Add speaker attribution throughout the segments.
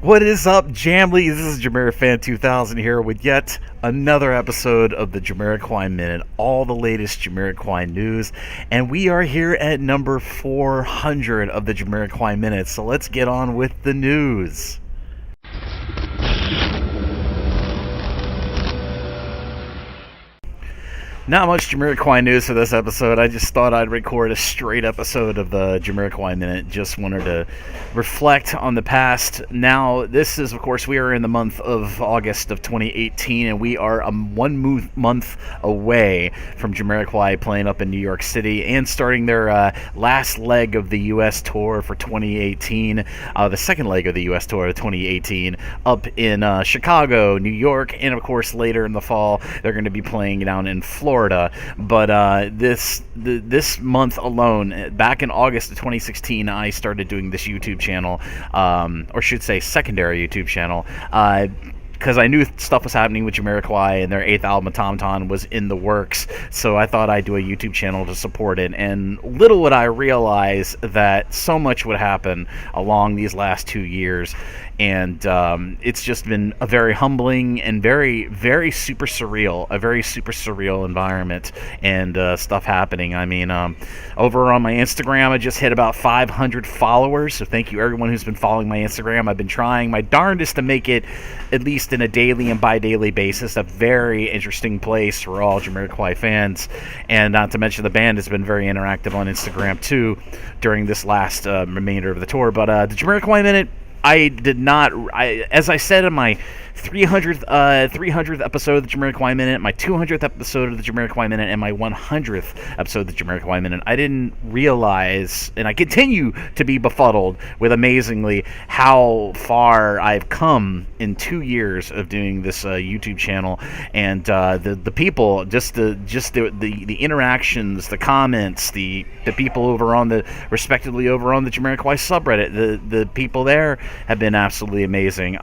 Speaker 1: What is up, Jamly? This is JamiroFan2000 here with yet another episode of the JamiroQuai Minute, all the latest JamiroQuai news, and we are here at number 400 of the JamiroQuai Minute, so let's get on with the news. Not much JamiroQuai news for this episode. I just thought I'd record a straight episode of the JamiroQuai Minute. Just wanted to reflect on the past. Now, this is, of course, we are in the month of August of 2018, and we are 1 month away from JamiroQuai playing up in New York City and starting their last leg of the U.S. tour for 2018, the second leg of the U.S. tour of 2018, up in Chicago, New York, and, of course, later in the fall, they're going to be playing down in Florida. But this month alone, back in August of 2016, I started doing this YouTube channel, or should say secondary YouTube channel, because I knew stuff was happening with JamiroQuai and their 8th album, Automaton, was in the works, so I thought I'd do a YouTube channel to support it. And little would I realize that so much would happen along these last 2 years, and it's just been a very humbling and very super surreal environment, and stuff happening. I mean, over on my Instagram, I just hit about 500 followers, so thank you everyone who's been following my Instagram. I've been trying my darndest to make it, at least in a daily and bi-daily basis, a very interesting place for all JamiroQuai fans, and not to mention the band has been very interactive on Instagram too during this last remainder of the tour. But the JamiroQuai Minute, as I said in my 300th episode of the JamiroQuai Minute, my 200th episode of the JamiroQuai Minute, and my 100th episode of the JamiroQuai Minute, I didn't realize, and I continue to be befuddled with amazingly how far I've come in 2 years of doing this YouTube channel, and the people, just the interactions, the comments, the people over on the respectively over on the JamiroQuai subreddit, the people there have been absolutely amazing.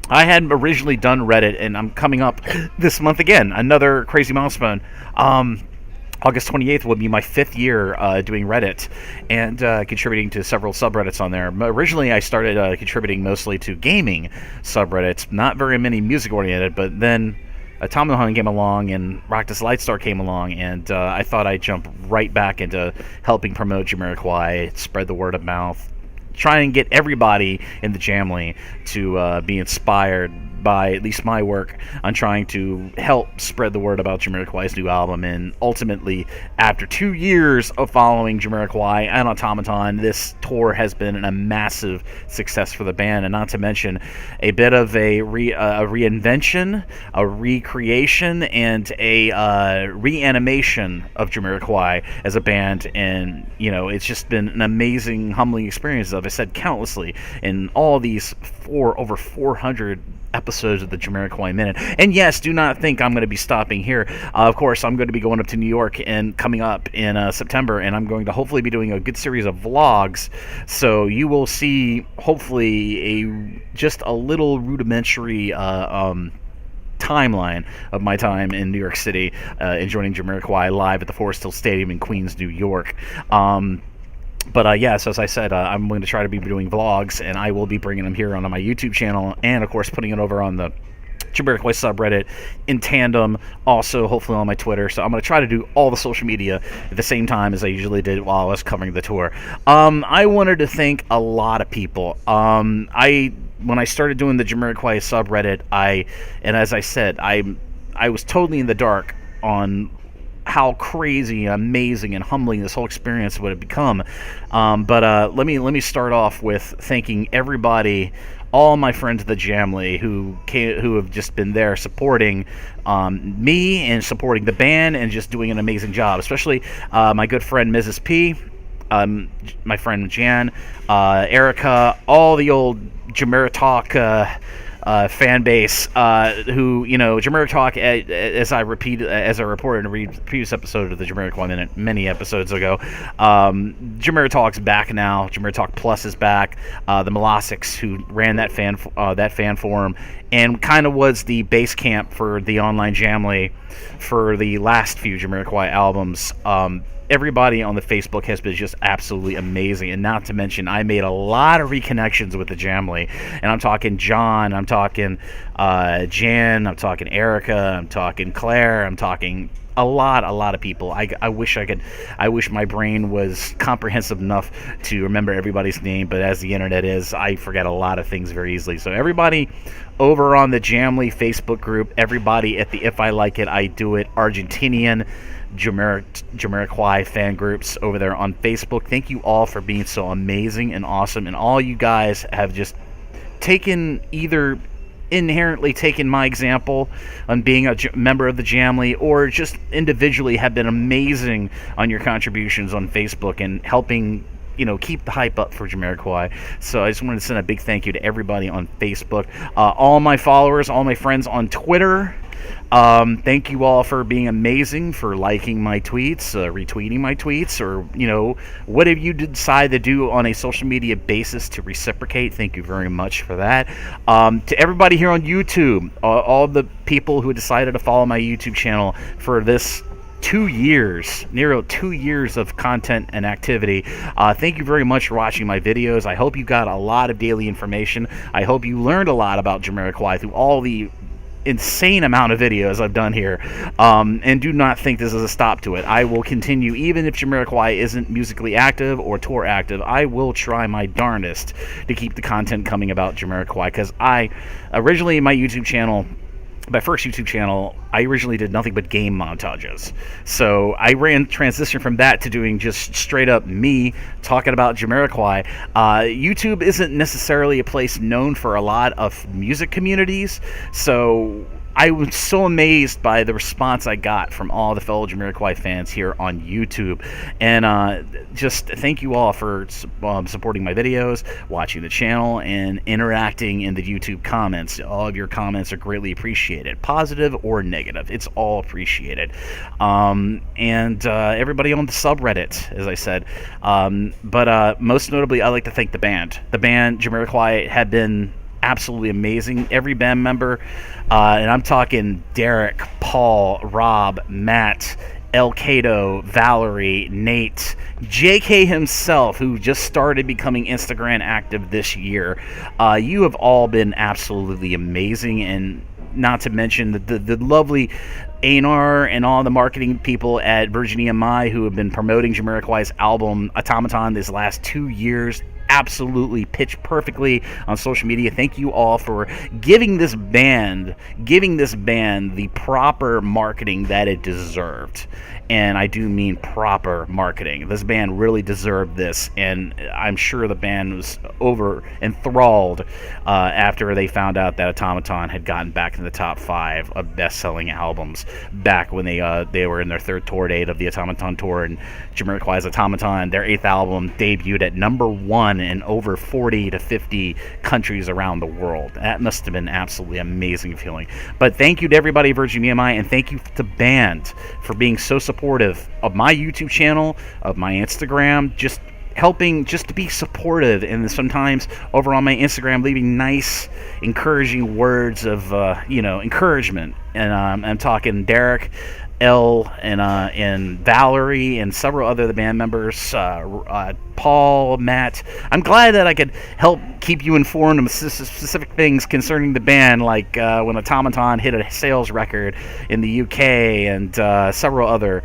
Speaker 1: I had originally done Reddit, and I'm coming up this month again, another crazy milestone. August 28th will be my 5th year doing Reddit and contributing to several subreddits on there. Originally, I started contributing mostly to gaming subreddits, not very many music-oriented, but then Automaton came along and Rockdust Lightstar came along, and I thought I'd jump right back into helping promote JamiroQuai, spread the word of mouth, try and get everybody in the Jamly to be inspired by at least my work on trying to help spread the word about JamiroQuai's new album. And ultimately, after 2 years of following JamiroQuai and Automaton, this tour has been a massive success for the band, and not to mention a bit of a reinvention, a recreation, and a reanimation of JamiroQuai as a band. And it's just been an amazing, humbling experience, as I said countlessly, in all these over 400 episodes of the JamiroQuai Minute. And yes, do not think I'm going to be stopping here. Of course, I'm going to be going up to New York and coming up in September, and I'm going to hopefully be doing a good series of vlogs, so you will see hopefully just a little rudimentary timeline of my time in New York City, enjoying JamiroQuai live at the Forest Hill Stadium in Queens, New York. But yes, as I said, I'm going to try to be doing vlogs, and I will be bringing them here onto my YouTube channel, and of course putting it over on the JamiroQuai subreddit in tandem, also hopefully on my Twitter. So I'm going to try to do all the social media at the same time as I usually did while I was covering the tour. I wanted to thank a lot of people. When I started doing the JamiroQuai subreddit, and as I said, I was totally in the dark on how crazy, amazing, and humbling this whole experience would have become. But let me start off with thanking everybody, all my friends at the Jamly who have just been there supporting me and supporting the band and just doing an amazing job. Especially my good friend Mrs. P, my friend Jan, Erica, all the old JamiroTalk fan base, who, JamiroTalk, as I reported in a previous episode of the JamiroQuai Minute many episodes ago, JamiroTalk's back now. JamiroTalk Plus is back. The Milestone, who ran that fan forum and kind of was the base camp for the online Jamly for the last few JamiroQuai albums, everybody on the Facebook has been just absolutely amazing. And not to mention, I made a lot of reconnections with the Jamily. And I'm talking John, I'm talking Jan, I'm talking Erica, I'm talking Claire, I'm talking a lot of people. I wish my brain was comprehensive enough to remember everybody's name, but as the internet is, I forget a lot of things very easily. So everybody over on the Jamily Facebook group, everybody at the If I Like It, I Do It Argentinian JamiroQuai fan groups over there on Facebook, thank you all for being so amazing and awesome, and all you guys have just inherently taken my example on being a member of the Jamily, or just individually have been amazing on your contributions on Facebook and helping, keep the hype up for JamiroQuai. So I just wanted to send a big thank you to everybody on Facebook, all my followers, all my friends on Twitter. Thank you all for being amazing, for liking my tweets, retweeting my tweets, or, whatever you decide to do on a social media basis to reciprocate. Thank you very much for that. To everybody here on YouTube, all the people who decided to follow my YouTube channel for this 2 years, nearly 2 years of content and activity. Thank you very much for watching my videos. I hope you got a lot of daily information. I hope you learned a lot about JamiroQuai through all the insane amount of videos I've done here, and do not think this is a stop to it. I will continue, even if JamiroQuai isn't musically active or tour active. I will try my darndest to keep the content coming about JamiroQuai, because my first YouTube channel, I originally did nothing but game montages. So I transitioned from that to doing just straight up me talking about JamiroQuai. YouTube isn't necessarily a place known for a lot of music communities, so I was so amazed by the response I got from all the fellow JamiroQuai fans here on YouTube. And just thank you all for supporting my videos, watching the channel, and interacting in the YouTube comments. All of your comments are greatly appreciated, positive or negative. It's all appreciated. And everybody on the subreddit, as I said. But most notably, I'd like to thank the band. The band, JamiroQuai, had been absolutely amazing. Every band member, and I'm talking Derek, Paul, Rob, Matt, El Cato, Valerie, Nate, JK himself, who just started becoming Instagram active this year. You have all been absolutely amazing, and not to mention the lovely A&R and all the marketing people at Virgin EMI who have been promoting JamiroQuai's album Automaton these last 2 years. Absolutely pitched perfectly on social media. Thank you all for giving this band the proper marketing that it deserved. And I do mean proper marketing. This band really deserved this, and I'm sure the band was enthralled after they found out that Automaton had gotten back in the top 5 of best-selling albums back when they were in their 3rd tour date of the Automaton tour. And JamiroQuai's Automaton, their 8th album, debuted at #1 in over 40 to 50 countries around the world. That must have been absolutely amazing feeling. But thank you to everybody at Virgin EMI, and thank you to the band for being so supportive of my YouTube channel, of my Instagram, just helping just to be supportive, and sometimes over on my Instagram leaving nice encouraging words of encouragement. And I'm talking Derek, Elle, and Valerie, and several other band members, Paul, Matt. I'm glad that I could help keep you informed of specific things concerning the band, like when Automaton hit a sales record in the UK, and several other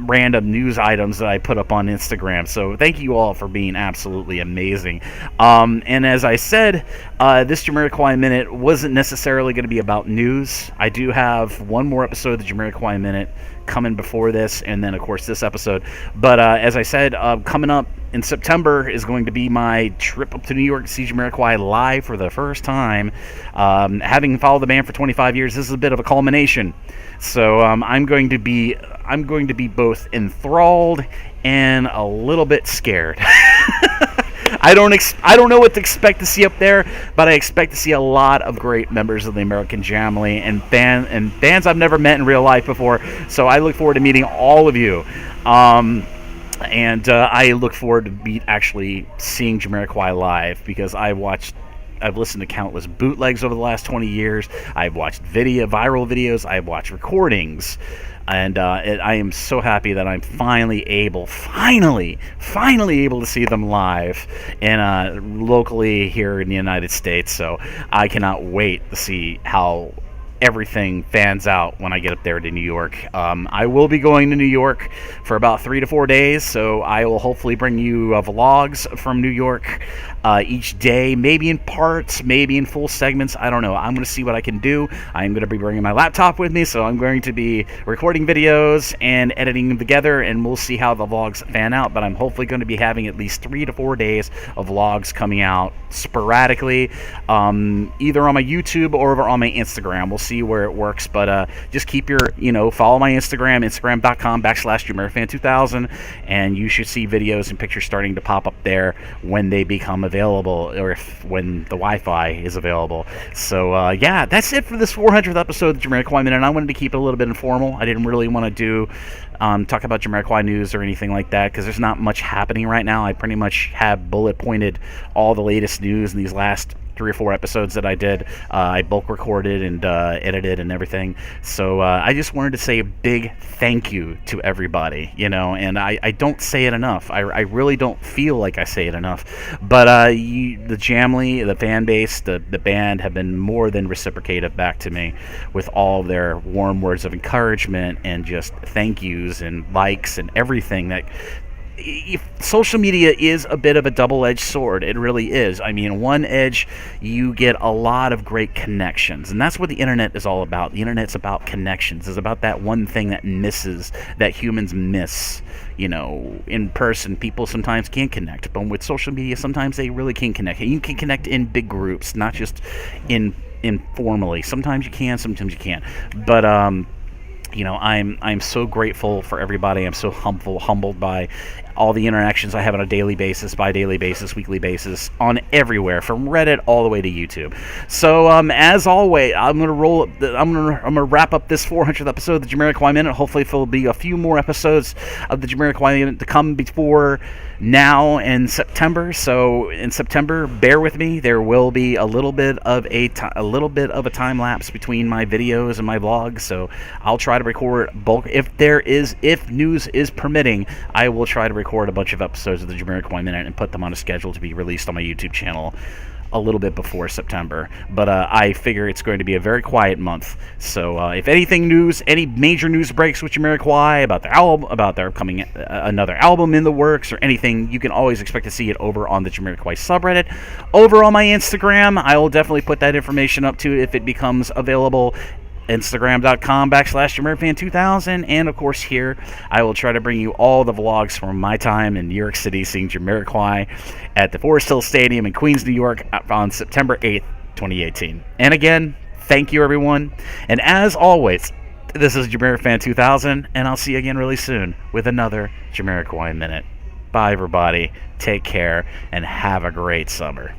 Speaker 1: random news items that I put up on Instagram. So thank you all for being absolutely amazing. And as I said, this JamiroQuai Minute wasn't necessarily going to be about news. I do have one more episode of the JamiroQuai Minute coming before this, and then of course this episode. But as I said, coming up in September is going to be my trip up to New York to see JamiroQuai live for the first time. Having followed the band for 25 years, this is a bit of a culmination. So I'm going to be both enthralled and a little bit scared. I don't know what to expect to see up there, but I expect to see a lot of great members of the American Jamily and bands I've never met in real life before. So I look forward to meeting all of you. And I look forward to actually seeing JamiroQuai live, because I've listened to countless bootlegs over the last 20 years. I've watched viral videos. I've watched recordings. and I am so happy that I'm finally able to see them live and locally here in the United States. So I cannot wait to see how everything fans out when I get up there to New York. I will be going to New York for about 3 to 4 days, so I will hopefully bring you vlogs from New York each day, maybe in parts, maybe in full segments. I don't know. I'm going to see what I can do. I'm going to be bringing my laptop with me, so I'm going to be recording videos and editing them together, and we'll see how the vlogs fan out. But I'm hopefully going to be having at least 3 to 4 days of vlogs coming out sporadically, either on my YouTube or over on my Instagram. We'll see where it works, but just keep your, follow my Instagram, instagram.com/JamiroFan2000, and you should see videos and pictures starting to pop up there when they become available, or when the Wi-Fi is available. So yeah, that's it for this 400th episode of the JamiroQuai Minute. And I wanted to keep it a little bit informal. I didn't really want to do talk about JamiroQuai news or anything like that, because there's not much happening right now. I pretty much have bullet pointed all the latest news in these last 3 or 4 episodes that I did. I bulk recorded and edited and everything. So I just wanted to say a big thank you to everybody, and I don't say it enough. I really don't feel like I say it enough. But the Jamly, the fan base, the band have been more than reciprocative back to me with all their warm words of encouragement and just thank yous and likes and everything. That social media is a bit of a double-edged sword. It really is. I mean, one edge, you get a lot of great connections, and that's what the internet is all about. The internet's about connections. It's about that one thing that humans miss. In person, people sometimes can't connect, but with social media, sometimes they really can connect. You can connect in big groups, not just informally. Sometimes you can, sometimes you can't. But I'm so grateful for everybody. I'm so humbled by all the interactions I have on a daily basis, bi-daily basis, weekly basis, on everywhere, from Reddit all the way to YouTube. So as always, I'm gonna wrap up this 400th episode of the JamiroQuai Minute. Hopefully there'll be a few more episodes of the JamiroQuai Minute to come before now and September. So in September, bear with me. There will be a little bit of a time lapse between my videos and my vlogs. So I'll try to record bulk if news is permitting. I will try to record a bunch of episodes of the JamiroQuai Minute and put them on a schedule to be released on my YouTube channel a little bit before September. But I figure it's going to be a very quiet month. So if any major news breaks with JamiroQuai about their album, about their upcoming another album in the works, or anything, you can always expect to see it over on the JamiroQuai subreddit. Over on my Instagram, I will definitely put that information up too if it becomes available. Instagram.com/JamiroFan2000, and of course here I will try to bring you all the vlogs from my time in New York City seeing JamiroQuai at the Forest Hill Stadium in Queens, New York on September 8th, 2018. And again, thank you everyone, and as always, this is JamiroFan2000, and I'll see you again really soon with another JamiroQuai Minute. Bye everybody, take care, and have a great summer.